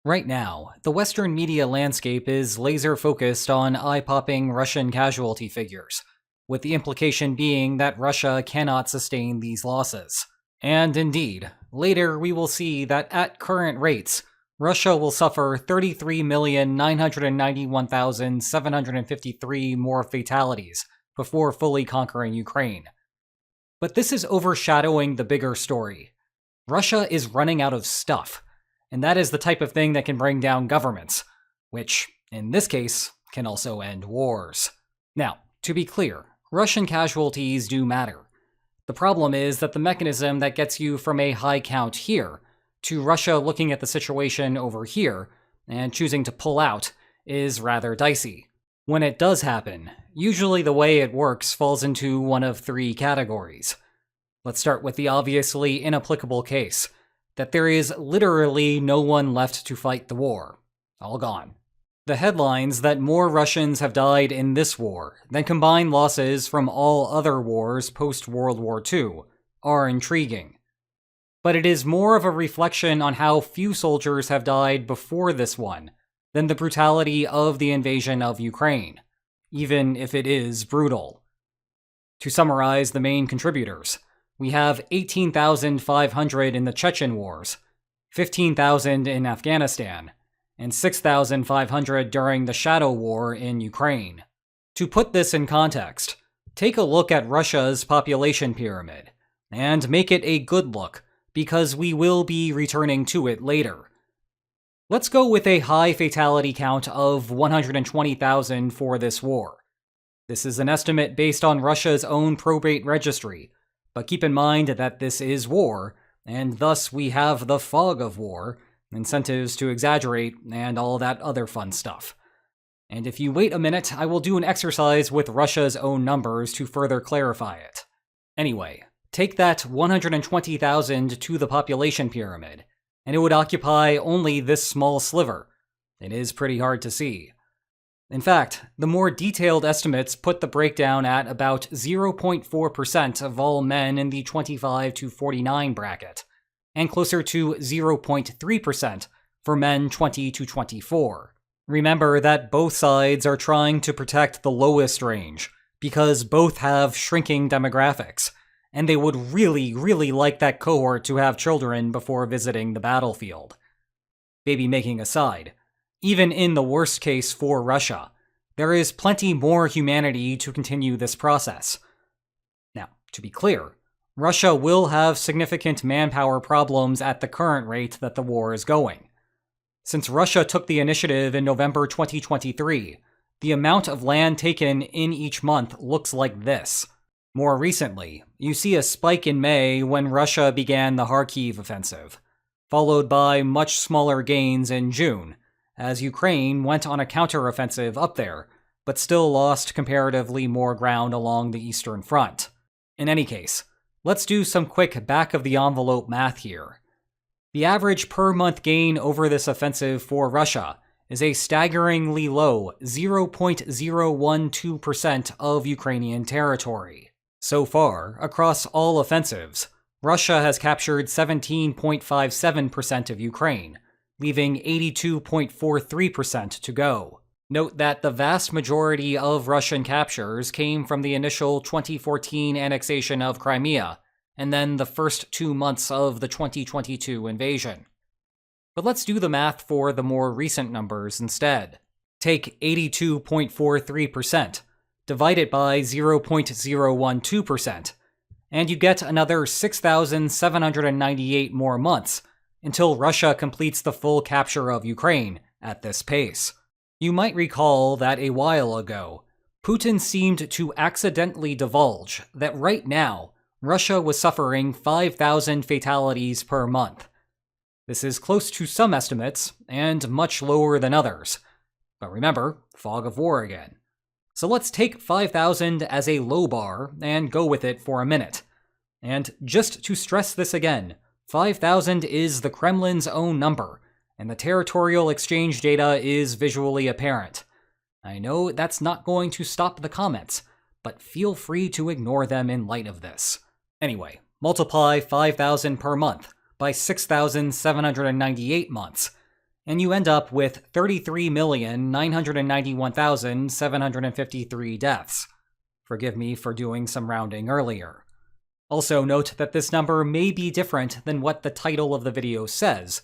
Right now, the Western media landscape is laser-focused on eye-popping Russian casualty figures, with the implication being that Russia cannot sustain these losses. And indeed, later we will see that at current rates, Russia will suffer 33,991,753 more fatalities before fully conquering Ukraine. But this is overshadowing the bigger story. Russia is running out of stuff, and that is the type of thing that can bring down governments, which, in this case, can also end wars. Now, to be clear, Russian casualties do matter. The problem is that the mechanism that gets you from a high count here to Russia looking at the situation over here and choosing to pull out is rather dicey. When it does happen, usually the way it works falls into one of three categories. Let's start with the obviously inapplicable case, that there is literally no one left to fight the war. All gone. The headlines that more Russians have died in this war than combined losses from all other wars post-World War II are intriguing. But it is more of a reflection on how few soldiers have died before this one than the brutality of the invasion of Ukraine, even if it is brutal. To summarize the main contributors, we have 18,500 in the Chechen Wars, 15,000 in Afghanistan, and 6,500 during the Shadow War in Ukraine. To put this in context, take a look at Russia's population pyramid, and make it a good look, because we will be returning to it later. Let's go with a high fatality count of 120,000 for this war. This is an estimate based on Russia's own probate registry, but keep in mind that this is war, and thus we have the fog of war, incentives to exaggerate, and all that other fun stuff. And if you wait a minute, I will do an exercise with Russia's own numbers to further clarify it. Anyway, take that 120,000 to the population pyramid, and it would occupy only this small sliver. It is pretty hard to see. In fact, the more detailed estimates put the breakdown at about 0.4% of all men in the 25 to 49 bracket, and closer to 0.3% for men 20 to 24. Remember that both sides are trying to protect the lowest range, because both have shrinking demographics, and they would really like that cohort to have children before visiting the battlefield. Baby-making aside, even in the worst case for Russia, there is plenty more humanity to continue this process. Now, to be clear, Russia will have significant manpower problems at the current rate that the war is going. Since Russia took the initiative in November 2023, the amount of land taken in each month looks like this. More recently, you see a spike in May when Russia began the Kharkiv offensive, followed by much smaller gains in June, as Ukraine went on a counter-offensive up there, but still lost comparatively more ground along the Eastern Front. In any case, let's do some quick back-of-the-envelope math here. The average per-month gain over this offensive for Russia is a staggeringly low 0.012% of Ukrainian territory. So far, across all offensives, Russia has captured 17.57% of Ukraine, leaving 82.43% to go. Note that the vast majority of Russian captures came from the initial 2014 annexation of Crimea, and then the first 2 months of the 2022 invasion. But let's do the math for the more recent numbers instead. Take 82.43%, divide it by 0.012%, and you get another 6,798 more months, until Russia completes the full capture of Ukraine at this pace. You might recall that a while ago, Putin seemed to accidentally divulge that right now, Russia was suffering 5,000 fatalities per month. This is close to some estimates, and much lower than others. But remember, fog of war again. So let's take 5,000 as a low bar and go with it for a minute. And just to stress this again, 5,000 is the Kremlin's own number, and the territorial exchange data is visually apparent. I know that's not going to stop the comments, but feel free to ignore them in light of this. Anyway, multiply 5,000 per month by 6,798 months, and you end up with 33,991,753 deaths. Forgive me for doing some rounding earlier. Also note that this number may be different than what the title of the video says,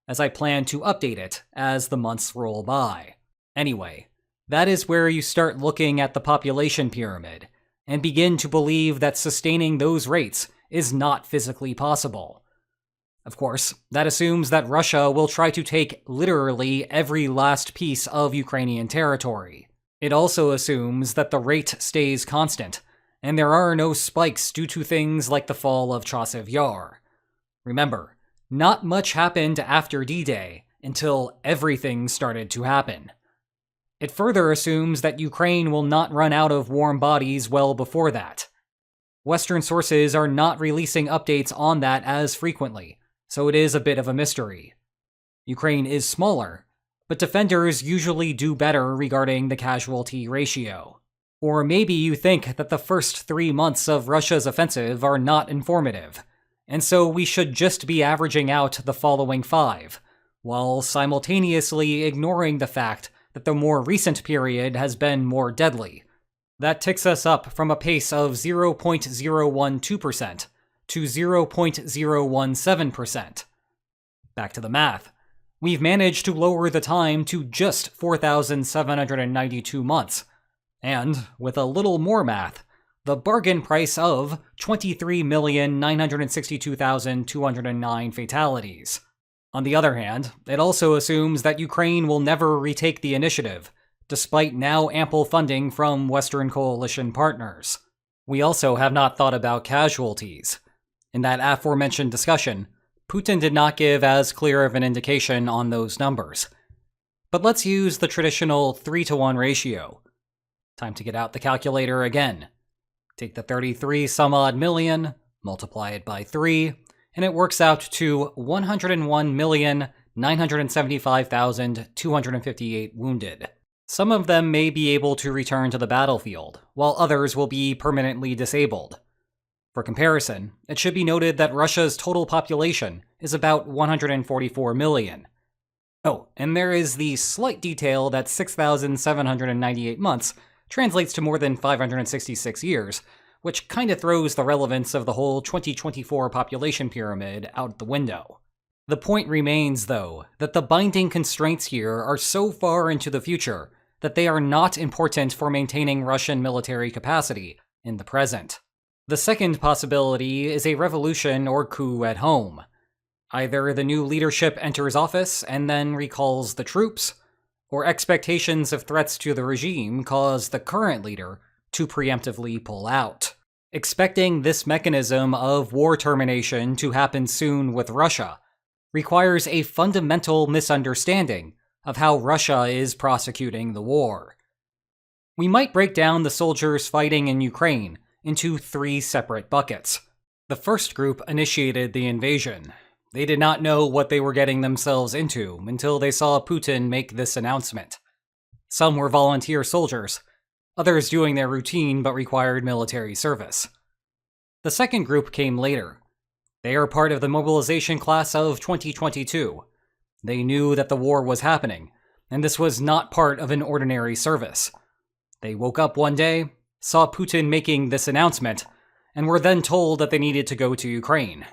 as I plan to update it as the months roll by. Anyway, that is where you start looking at the population pyramid, and begin to believe that sustaining those rates is not physically possible. Of course, that assumes that Russia will try to take literally every last piece of Ukrainian territory. It also assumes that the rate stays constant, and there are no spikes due to things like the fall of Chasiv Yar. Remember, not much happened after D-Day until everything started to happen. It further assumes that Ukraine will not run out of warm bodies well before that. Western sources are not releasing updates on that as frequently, so it is a bit of a mystery. Ukraine is smaller, but defenders usually do better regarding the casualty ratio. Or maybe you think that the first 3 months of Russia's offensive are not informative, and so we should just be averaging out the following 5, while simultaneously ignoring the fact that the more recent period has been more deadly. That ticks us up from a pace of 0.012% to 0.017%. Back to the math. We've managed to lower the time to just 4,792 months, and, with a little more math, the bargain price of 23,962,209 fatalities. On the other hand, it also assumes that Ukraine will never retake the initiative, despite now ample funding from Western coalition partners. We also have not thought about casualties. In that aforementioned discussion, Putin did not give as clear of an indication on those numbers. But let's use the traditional 3-to-1 ratio. Time to get out the calculator again. Take the 33-some-odd million, multiply it by 3, and it works out to 101,975,258 wounded. Some of them may be able to return to the battlefield, while others will be permanently disabled. For comparison, it should be noted that Russia's total population is about 144 million. Oh, and there is the slight detail that 6,798 months translates to more than 566 years, which kinda throws the relevance of the whole 2024 population pyramid out the window. The point remains, though, that the binding constraints here are so far into the future that they are not important for maintaining Russian military capacity in the present. The second possibility is a revolution or coup at home. Either the new leadership enters office and then recalls the troops, or expectations of threats to the regime cause the current leader to preemptively pull out. Expecting this mechanism of war termination to happen soon with Russia requires a fundamental misunderstanding of how Russia is prosecuting the war. We might break down the soldiers fighting in Ukraine into 3 separate buckets. The first group initiated the invasion. They did not know what they were getting themselves into until they saw Putin make this announcement. Some were volunteer soldiers, others doing their routine but required military service. The second group came later. They are part of the mobilization class of 2022. They knew that the war was happening, and this was not part of an ordinary service. They woke up one day, saw Putin making this announcement, and were then told that they needed to go to Ukraine.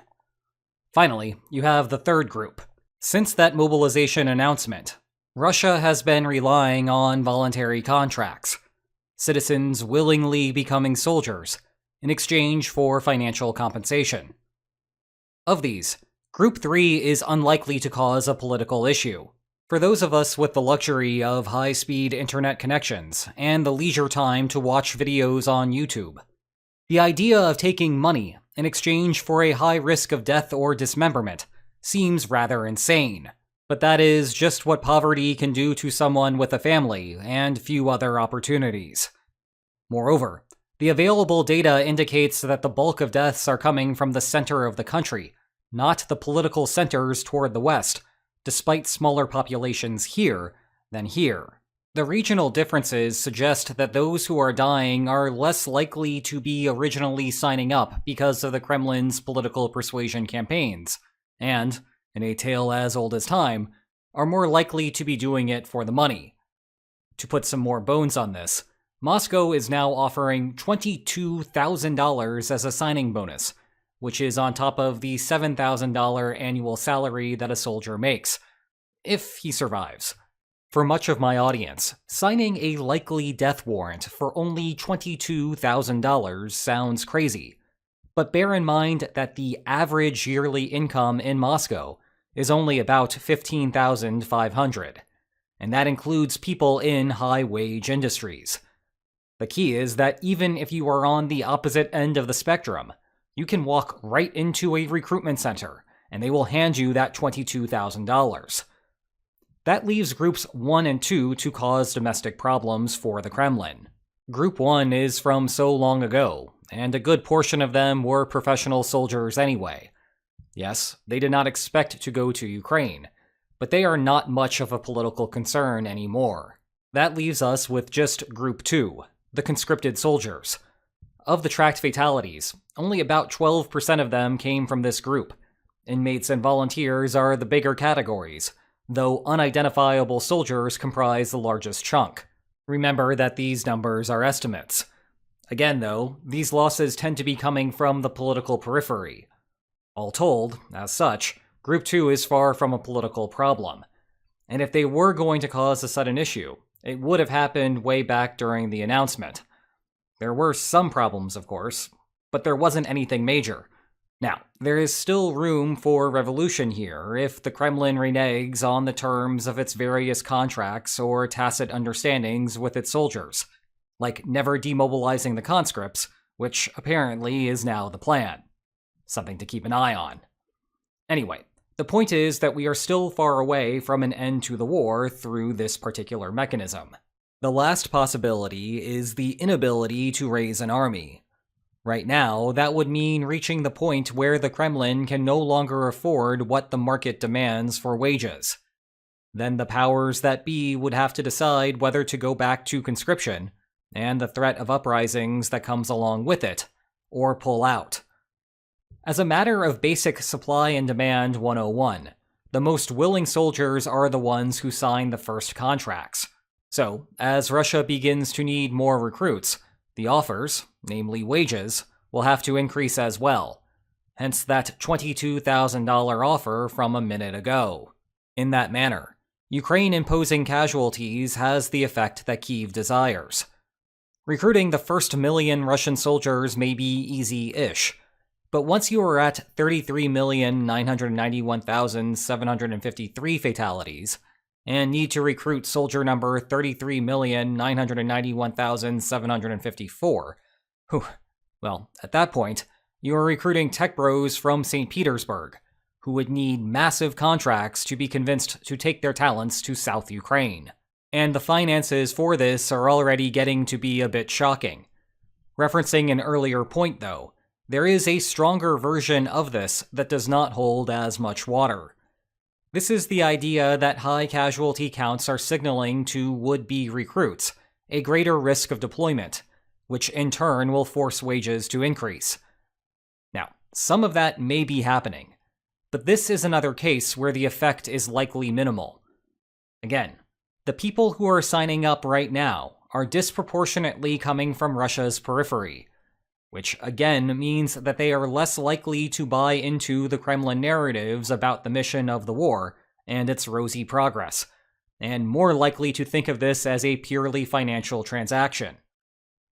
Finally, you have the third group. Since that mobilization announcement, Russia has been relying on voluntary contracts, citizens willingly becoming soldiers in exchange for financial compensation. Of these, Group 3 is unlikely to cause a political issue. For those of us with the luxury of high-speed internet connections and the leisure time to watch videos on YouTube, the idea of taking money in exchange for a high risk of death or dismemberment seems rather insane. But that is just what poverty can do to someone with a family and few other opportunities. Moreover, the available data indicates that the bulk of deaths are coming from the center of the country, not the political centers toward the west, despite smaller populations here than here. The regional differences suggest that those who are dying are less likely to be originally signing up because of the Kremlin's political persuasion campaigns, and, in a tale as old as time, are more likely to be doing it for the money. To put some more bones on this, Moscow is now offering $22,000 as a signing bonus, which is on top of the $7,000 annual salary that a soldier makes, if he survives. For much of my audience, signing a likely death warrant for only $22,000 sounds crazy. But bear in mind that the average yearly income in Moscow is only about $15,500, and that includes people in high-wage industries. The key is that even if you are on the opposite end of the spectrum, you can walk right into a recruitment center, and they will hand you that $22,000. That leaves Groups 1 and 2 to cause domestic problems for the Kremlin. Group 1 is from so long ago, and a good portion of them were professional soldiers anyway. Yes, they did not expect to go to Ukraine, but they are not much of a political concern anymore. That leaves us with just Group 2, the conscripted soldiers. Of the tracked fatalities, only about 12% of them came from this group. Inmates and volunteers are the bigger categories, though unidentifiable soldiers comprise the largest chunk. Remember that these numbers are estimates. Again, though, these losses tend to be coming from the political periphery. All told, as such, Group 2 is far from a political problem. And if they were going to cause a sudden issue, it would have happened way back during the announcement. There were some problems, of course, but there wasn't anything major. Now, there is still room for revolution here if the Kremlin reneges on the terms of its various contracts or tacit understandings with its soldiers, like never demobilizing the conscripts, which apparently is now the plan. Something to keep an eye on. Anyway, the point is that we are still far away from an end to the war through this particular mechanism. The last possibility is the inability to raise an army. Right now, that would mean reaching the point where the Kremlin can no longer afford what the market demands for wages. Then the powers that be would have to decide whether to go back to conscription, and the threat of uprisings that comes along with it, or pull out. As a matter of basic supply and demand 101, the most willing soldiers are the ones who sign the first contracts. So, as Russia begins to need more recruits, the offers, namely wages, will have to increase as well. Hence that $22,000 offer from a minute ago. In that manner, Ukraine imposing casualties has the effect that Kyiv desires. Recruiting the first million Russian soldiers may be easy-ish, but once you are at 33,991,753 fatalities, and need to recruit soldier number 33,991,754, well, at that point, you are recruiting tech bros from St. Petersburg, who would need massive contracts to be convinced to take their talents to South Ukraine. And the finances for this are already getting to be a bit shocking. Referencing an earlier point, though, there is a stronger version of this that does not hold as much water. This is the idea that high casualty counts are signaling to would-be recruits a greater risk of deployment, which in turn will force wages to increase. Now, some of that may be happening, but this is another case where the effect is likely minimal. Again, the people who are signing up right now are disproportionately coming from Russia's periphery, which again means that they are less likely to buy into the Kremlin narratives about the mission of the war and its rosy progress, and more likely to think of this as a purely financial transaction.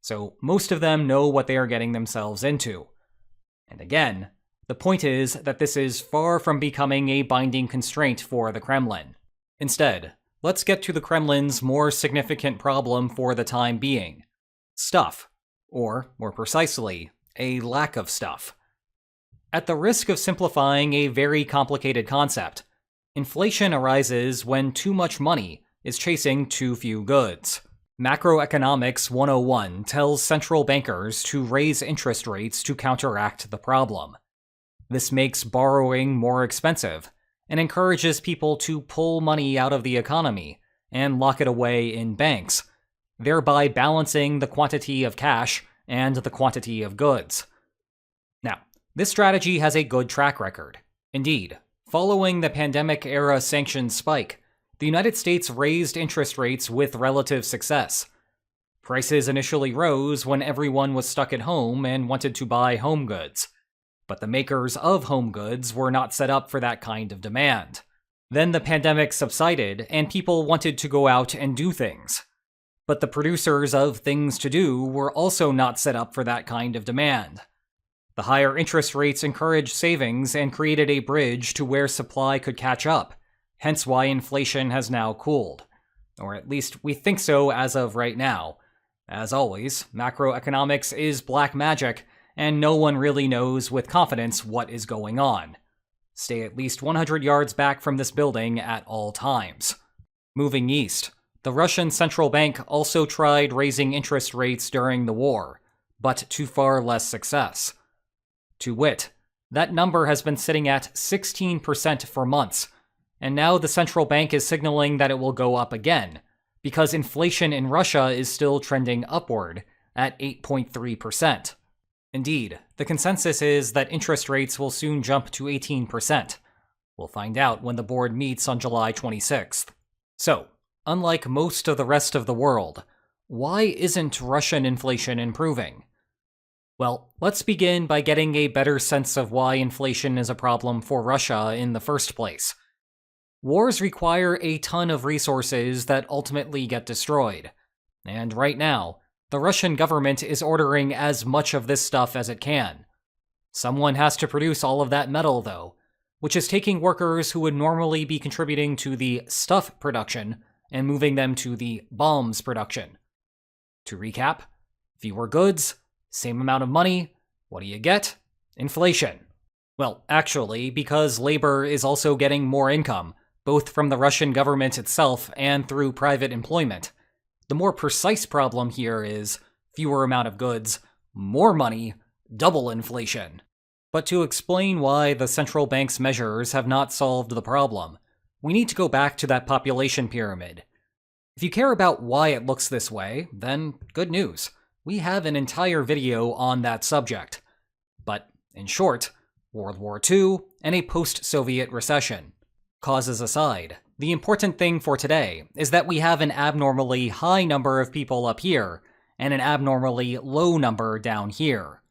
So most of them know what they are getting themselves into. And again, the point is that this is far from becoming a binding constraint for the Kremlin. Instead, let's get to the Kremlin's more significant problem for the time being: stuff. Or, more precisely, a lack of stuff. At the risk of simplifying a very complicated concept, inflation arises when too much money is chasing too few goods. Macroeconomics 101 tells central bankers to raise interest rates to counteract the problem. This makes borrowing more expensive and encourages people to pull money out of the economy and lock it away in banks, thereby balancing the quantity of cash and the quantity of goods. Now, this strategy has a good track record. Indeed, following the pandemic-era sanctions spike, the United States raised interest rates with relative success. Prices initially rose when everyone was stuck at home and wanted to buy home goods, but the makers of home goods were not set up for that kind of demand. Then the pandemic subsided and people wanted to go out and do things. But the producers of things to do were also not set up for that kind of demand. The higher interest rates encouraged savings and created a bridge to where supply could catch up, hence why inflation has now cooled. Or at least we think so as of right now. As always, macroeconomics is black magic, and no one really knows with confidence what is going on. Stay at least 100 yards back from this building at all times. Moving east, the Russian central bank also tried raising interest rates during the war, but to far less success. To wit, that number has been sitting at 16% for months, and now the central bank is signaling that it will go up again, because inflation in Russia is still trending upward at 8.3%. Indeed, the consensus is that interest rates will soon jump to 18%. We'll find out when the board meets on July 26th. So, unlike most of the rest of the world, why isn't Russian inflation improving? Well, let's begin by getting a better sense of why inflation is a problem for Russia in the first place. Wars require a ton of resources that ultimately get destroyed. And right now, the Russian government is ordering as much of this stuff as it can. Someone has to produce all of that metal, though, which is taking workers who would normally be contributing to the stuff production and moving them to the bombs production. To recap, fewer goods, same amount of money, what do you get? Inflation. Well, actually, because labor is also getting more income, both from the Russian government itself and through private employment. The more precise problem here is fewer amount of goods, more money, double inflation. But to explain why the central bank's measures have not solved the problem, we need to go back to that population pyramid. If you care about why it looks this way, then good news. We have an entire video on that subject. But, in short, World War II and a post-Soviet recession. Causes aside, the important thing for today is that we have an abnormally high number of people up here and an abnormally low number down here.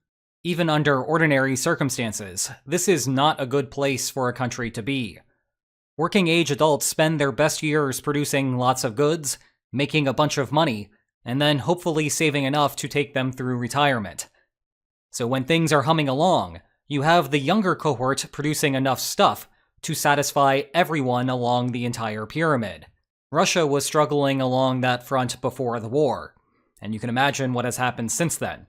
Even under ordinary circumstances, this is not a good place for a country to be. Working-age adults spend their best years producing lots of goods, making a bunch of money, and then hopefully saving enough to take them through retirement. So when things are humming along, you have the younger cohort producing enough stuff to satisfy everyone along the entire pyramid. Russia was struggling along that front before the war, and you can imagine what has happened since then.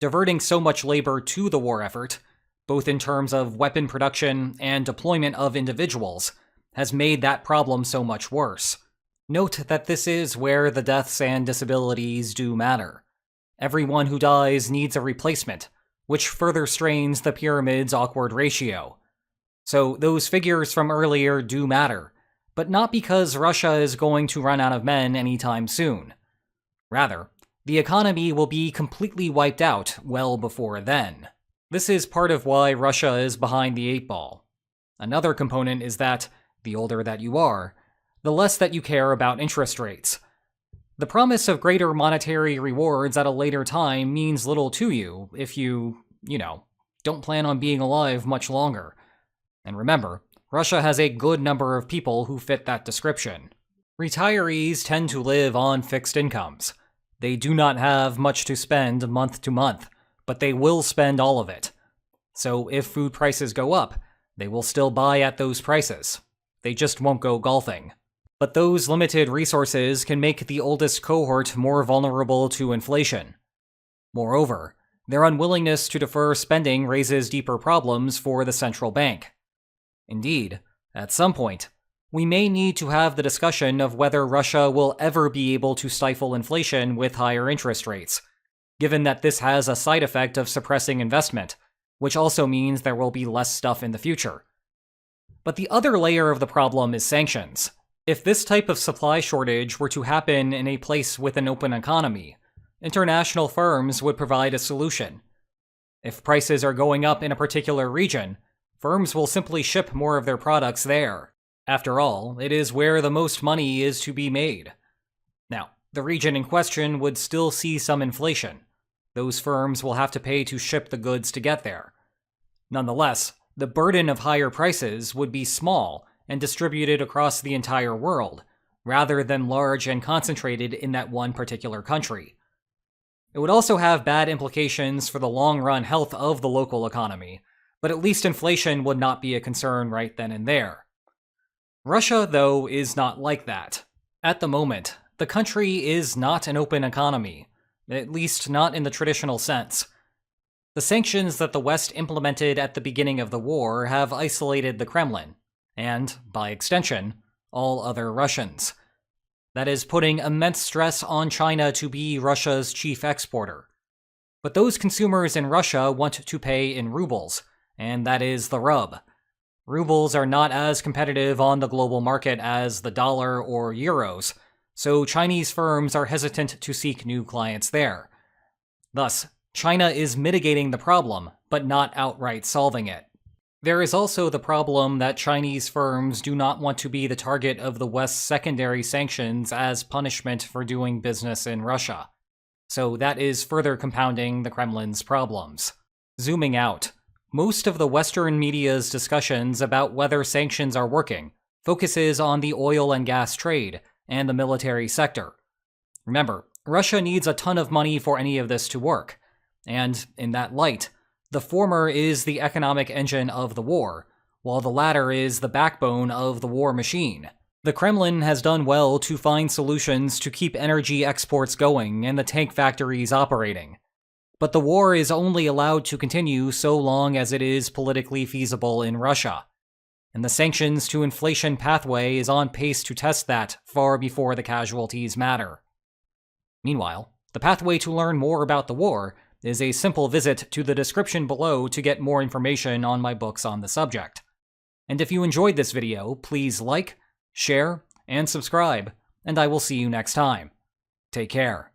Diverting so much labor to the war effort, both in terms of weapon production and deployment of individuals, has made that problem so much worse. Note that this is where the deaths and disabilities do matter. Everyone who dies needs a replacement, which further strains the pyramid's awkward ratio. So those figures from earlier do matter, but not because Russia is going to run out of men anytime soon. Rather, the economy will be completely wiped out well before then. This is part of why Russia is behind the eight ball. Another component is that, the older that you are, the less that you care about interest rates. The promise of greater monetary rewards at a later time means little to you if you, don't plan on being alive much longer. And remember, Russia has a good number of people who fit that description. Retirees tend to live on fixed incomes. They do not have much to spend month to month, but they will spend all of it. So if food prices go up, they will still buy at those prices. They just won't go golfing. But those limited resources can make the oldest cohort more vulnerable to inflation. Moreover, their unwillingness to defer spending raises deeper problems for the central bank. Indeed, at some point, we may need to have the discussion of whether Russia will ever be able to stifle inflation with higher interest rates, given that this has a side effect of suppressing investment, which also means there will be less stuff in the future. But the other layer of the problem is sanctions. If this type of supply shortage were to happen in a place with an open economy, international firms would provide a solution. If prices are going up in a particular region, firms will simply ship more of their products there. After all, it is where the most money is to be made. Now, the region in question would still see some inflation. Those firms will have to pay to ship the goods to get there. Nonetheless, the burden of higher prices would be small and distributed across the entire world, rather than large and concentrated in that one particular country. It would also have bad implications for the long-run health of the local economy, but at least inflation would not be a concern right then and there. Russia, though, is not like that. At the moment, the country is not an open economy, at least not in the traditional sense. The sanctions that the West implemented at the beginning of the war have isolated the Kremlin, and, by extension, all other Russians. That is putting immense stress on China to be Russia's chief exporter. But those consumers in Russia want to pay in rubles, and that is the rub. Rubles are not as competitive on the global market as the dollar or euros, so Chinese firms are hesitant to seek new clients there. Thus, China is mitigating the problem, but not outright solving it. There is also the problem that Chinese firms do not want to be the target of the West's secondary sanctions as punishment for doing business in Russia. So that is further compounding the Kremlin's problems. Zooming out, most of the Western media's discussions about whether sanctions are working focuses on the oil and gas trade and the military sector. Remember, Russia needs a ton of money for any of this to work, and in that light, the former is the economic engine of the war, while the latter is the backbone of the war machine. The Kremlin has done well to find solutions to keep energy exports going and the tank factories operating. But the war is only allowed to continue so long as it is politically feasible in Russia. And the sanctions to inflation pathway is on pace to test that far before the casualties matter. Meanwhile, the pathway to learn more about the war is a simple visit to the description below to get more information on my books on the subject. And if you enjoyed this video, please like, share, and subscribe, and I will see you next time. Take care.